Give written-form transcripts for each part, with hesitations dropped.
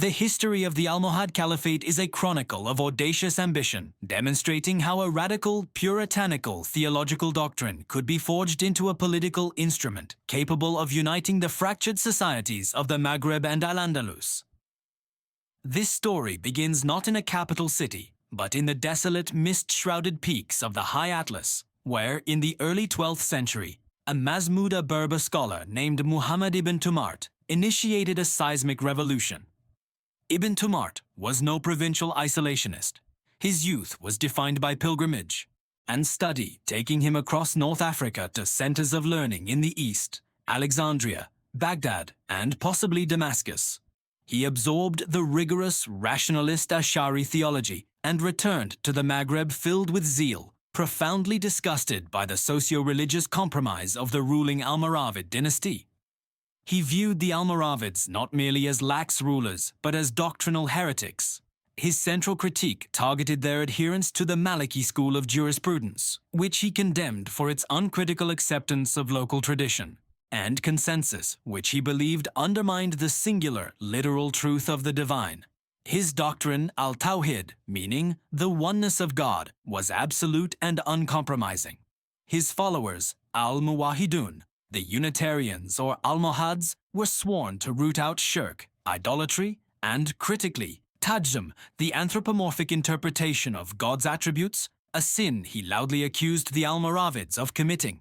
The history of the Almohad Caliphate is a chronicle of audacious ambition, demonstrating how a radical, puritanical theological doctrine could be forged into a political instrument capable of uniting the fractured societies of the Maghreb and Al-Andalus. This story begins not in a capital city, but in the desolate, mist-shrouded peaks of the High Atlas, where, in the early 12th century, a Mazmuda Berber scholar named Muhammad ibn Tumart initiated a seismic revolution. Ibn Tumart was no provincial isolationist. His youth was defined by pilgrimage and study, taking him across North Africa to centers of learning in the East, Alexandria, Baghdad, and possibly Damascus. He absorbed the rigorous rationalist Ash'ari theology and returned to the Maghreb filled with zeal, profoundly disgusted by the socio-religious compromise of the ruling Almoravid dynasty. He viewed the Almoravids not merely as lax rulers, but as doctrinal heretics. His central critique targeted their adherence to the Maliki school of jurisprudence, which he condemned for its uncritical acceptance of local tradition, and consensus, which he believed undermined the singular, literal truth of the divine. His doctrine, al-Tawhid, meaning the oneness of God, was absolute and uncompromising. His followers, al-Muwahidun, the Unitarians or Almohads, were sworn to root out shirk, idolatry, and, critically, tajam, the anthropomorphic interpretation of God's attributes, a sin he loudly accused the Almoravids of committing.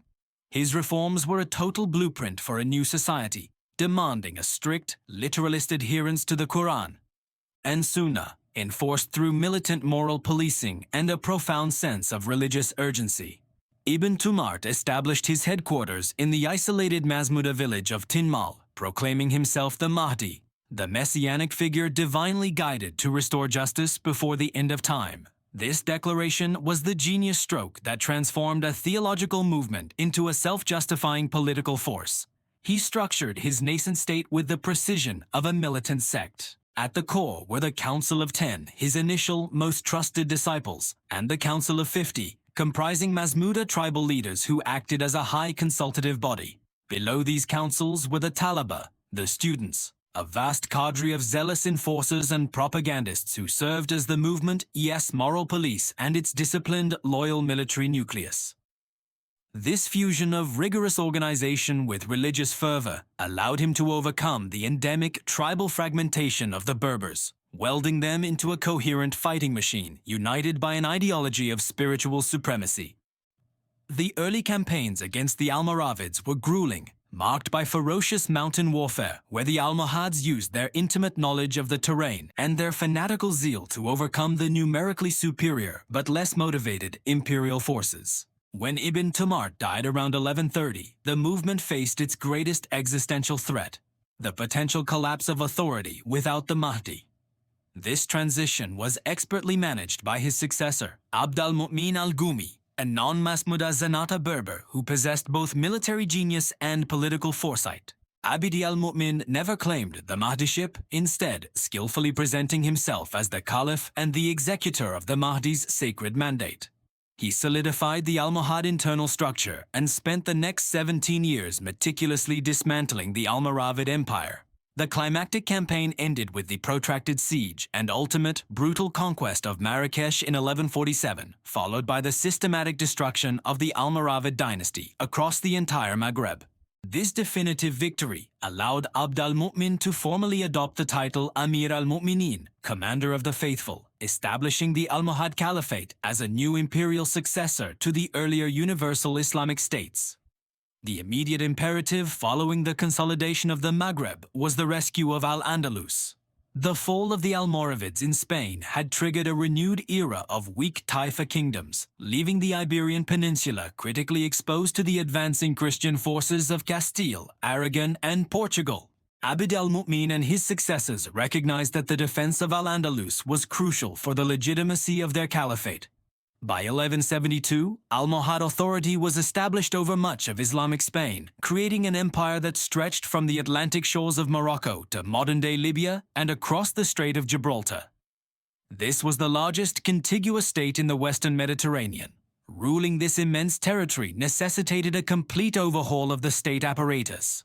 His reforms were a total blueprint for a new society, demanding a strict, literalist adherence to the Quran and Sunnah, enforced through militant moral policing and a profound sense of religious urgency. Ibn Tumart established his headquarters in the isolated Mazmuda village of Tinmal, proclaiming himself the Mahdi, the messianic figure divinely guided to restore justice before the end of time. This declaration was the genius stroke that transformed a theological movement into a self-justifying political force. He structured his nascent state with the precision of a militant sect. At the core were the Council of 10, his initial, most trusted disciples, and the Council of 50, comprising Mazmuda tribal leaders who acted as a high consultative body. Below these councils were the Talaba, the students, a vast cadre of zealous enforcers and propagandists who served as the movement's moral police and its disciplined, loyal military nucleus. This fusion of rigorous organization with religious fervor allowed him to overcome the endemic tribal fragmentation of the Berbers, welding them into a coherent fighting machine united by an ideology of spiritual supremacy. The early campaigns against the Almoravids were grueling, marked by ferocious mountain warfare where the Almohads used their intimate knowledge of the terrain and their fanatical zeal to overcome the numerically superior but less motivated imperial forces. When Ibn Tumart died around 1130, the movement faced its greatest existential threat, the potential collapse of authority without the Mahdi. This transition was expertly managed by his successor, Abd al-Mu'min al-Gumi, a non-Masmuda Zanata Berber who possessed both military genius and political foresight. Abd al-Mu'min never claimed the Mahdiship, instead skillfully presenting himself as the Caliph and the executor of the Mahdi's sacred mandate. He solidified the Almohad internal structure and spent the next 17 years meticulously dismantling the Almoravid Empire. The climactic campaign ended with the protracted siege and ultimate, brutal conquest of Marrakesh in 1147, followed by the systematic destruction of the Almoravid dynasty across the entire Maghreb. This definitive victory allowed Abd al-Mu'min to formally adopt the title Amir al-Mu'minin, Commander of the Faithful, establishing the Almohad Caliphate as a new imperial successor to the earlier universal Islamic states. The immediate imperative following the consolidation of the Maghreb was the rescue of Al-Andalus. The fall of the Almoravids in Spain had triggered a renewed era of weak Taifa kingdoms, leaving the Iberian Peninsula critically exposed to the advancing Christian forces of Castile, Aragon, and Portugal. Abd al-Mu'min and his successors recognized that the defense of Al-Andalus was crucial for the legitimacy of their caliphate. By 1172, Almohad authority was established over much of Islamic Spain, creating an empire that stretched from the Atlantic shores of Morocco to modern-day Libya and across the Strait of Gibraltar. This was the largest contiguous state in the Western Mediterranean. Ruling this immense territory necessitated a complete overhaul of the state apparatus.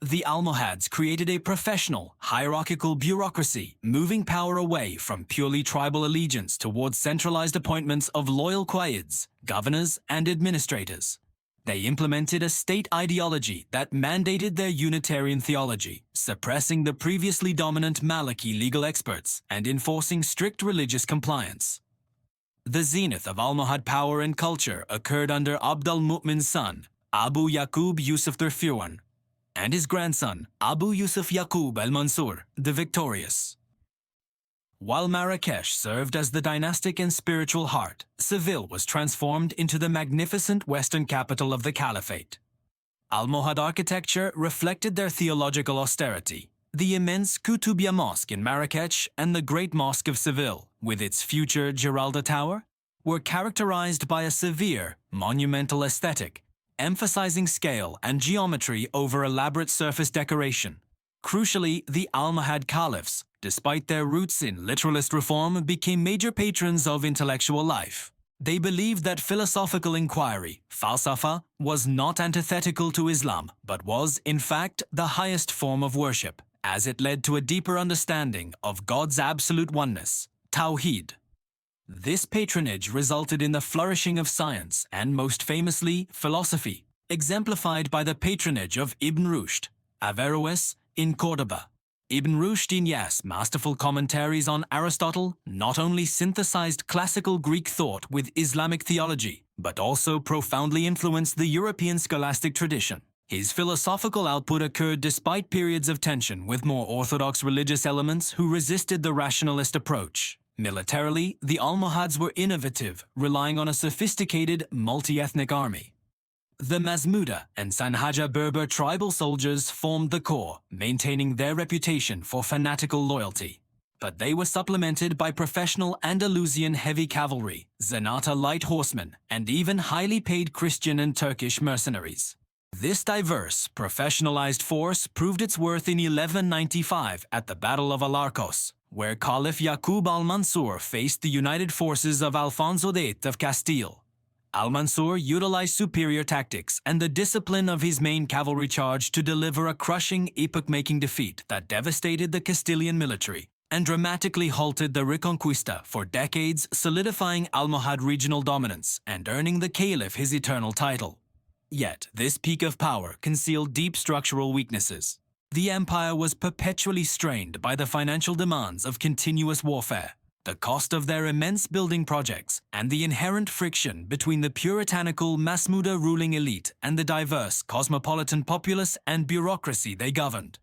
The Almohads created a professional, hierarchical bureaucracy, moving power away from purely tribal allegiance towards centralized appointments of loyal qaids, governors, and administrators. They implemented a state ideology that mandated their Unitarian theology, suppressing the previously dominant Maliki legal experts and enforcing strict religious compliance. The zenith of Almohad power and culture occurred under Abd al-Mu'min's son, Abu Yaqub Yusuf Firwan, and his grandson, Abu Yusuf Yaqub al-Mansur, the Victorious. While Marrakesh served as the dynastic and spiritual heart, Seville was transformed into the magnificent western capital of the Caliphate. Almohad architecture reflected their theological austerity. The immense Koutoubia Mosque in Marrakech and the Great Mosque of Seville, with its future Giralda Tower, were characterized by a severe, monumental aesthetic, emphasizing scale and geometry over elaborate surface decoration. Crucially, the Almohad caliphs, despite their roots in literalist reform, became major patrons of intellectual life. They believed that philosophical inquiry, falsafa, was not antithetical to Islam, but was, in fact, the highest form of worship, as it led to a deeper understanding of God's absolute oneness, Tawheed. This patronage resulted in the flourishing of science and, most famously, philosophy, exemplified by the patronage of Ibn Rushd, Averroes, in Córdoba. Ibn Rushd in Yas' masterful commentaries on Aristotle not only synthesized classical Greek thought with Islamic theology, but also profoundly influenced the European scholastic tradition. His philosophical output occurred despite periods of tension with more orthodox religious elements who resisted the rationalist approach. Militarily, the Almohads were innovative, relying on a sophisticated, multi-ethnic army. The Masmuda and Sanhaja Berber tribal soldiers formed the core, maintaining their reputation for fanatical loyalty. But they were supplemented by professional Andalusian heavy cavalry, Zenata light horsemen, and even highly paid Christian and Turkish mercenaries. This diverse, professionalized force proved its worth in 1195 at the Battle of Alarcos, where Caliph Yaqub al-Mansur faced the united forces of Alfonso X of Castile. Al-Mansur utilized superior tactics and the discipline of his main cavalry charge to deliver a crushing, epoch-making defeat that devastated the Castilian military and dramatically halted the Reconquista for decades, solidifying Almohad regional dominance and earning the Caliph his eternal title. Yet, this peak of power concealed deep structural weaknesses. The empire was perpetually strained by the financial demands of continuous warfare, the cost of their immense building projects, and the inherent friction between the puritanical Masmuda ruling elite and the diverse cosmopolitan populace and bureaucracy they governed.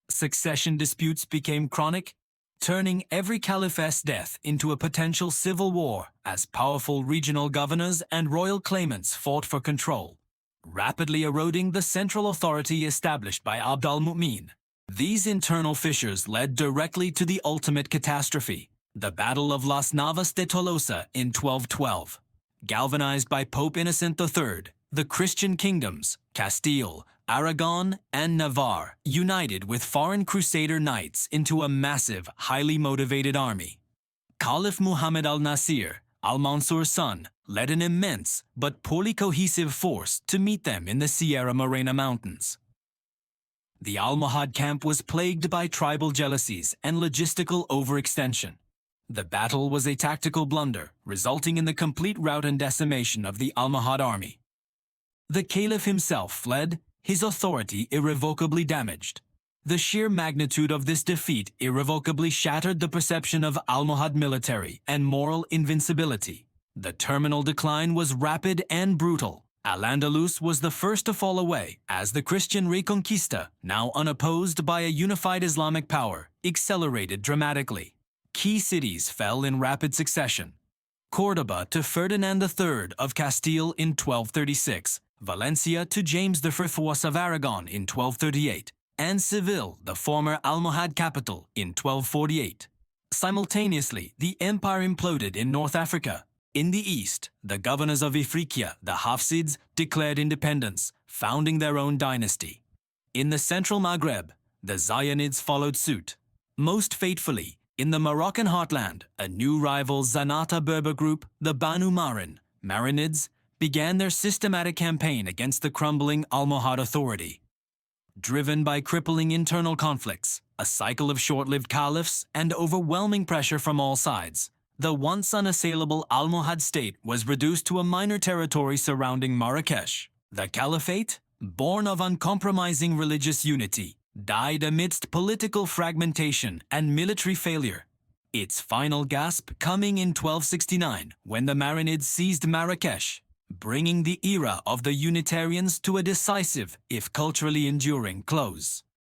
Succession disputes became chronic, turning every caliph's death into a potential civil war as powerful regional governors and royal claimants fought for control, rapidly eroding the central authority established by Abd al-Mu'min. These internal fissures led directly to the ultimate catastrophe, the Battle of Las Navas de Tolosa in 1212. Galvanized by Pope Innocent III, the Christian kingdoms, Castile, Aragon, and Navarre, united with foreign crusader knights into a massive, highly motivated army. Caliph Muhammad al-Nasir, al-Mansur's son, led an immense but poorly cohesive force to meet them in the Sierra Morena Mountains. The Almohad camp was plagued by tribal jealousies and logistical overextension. The battle was a tactical blunder, resulting in the complete rout and decimation of the Almohad army. The Caliph himself fled, his authority irrevocably damaged. The sheer magnitude of this defeat irrevocably shattered the perception of Almohad military and moral invincibility. The terminal decline was rapid and brutal. Al-Andalus was the first to fall away as the Christian Reconquista, now unopposed by a unified Islamic power, accelerated dramatically. Key cities fell in rapid succession. Córdoba to Ferdinand III of Castile in 1236, Valencia to James I of Aragon in 1238, and Seville, the former Almohad capital, in 1248. Simultaneously, the empire imploded in North Africa. In the east, the governors of Ifriqiya, the Hafsids, declared independence, founding their own dynasty. In the central Maghreb, the Zionids followed suit. Most fatefully, in the Moroccan heartland, a new rival Zenata Berber group, the Banu Marinids, began their systematic campaign against the crumbling Almohad authority. Driven by crippling internal conflicts, a cycle of short-lived caliphs, and overwhelming pressure from all sides, the once unassailable Almohad state was reduced to a minor territory surrounding Marrakesh. The Caliphate, born of uncompromising religious unity, died amidst political fragmentation and military failure. Its final gasp coming in 1269 when the Marinids seized Marrakesh, bringing the era of the Unitarians to a decisive, if culturally enduring, close.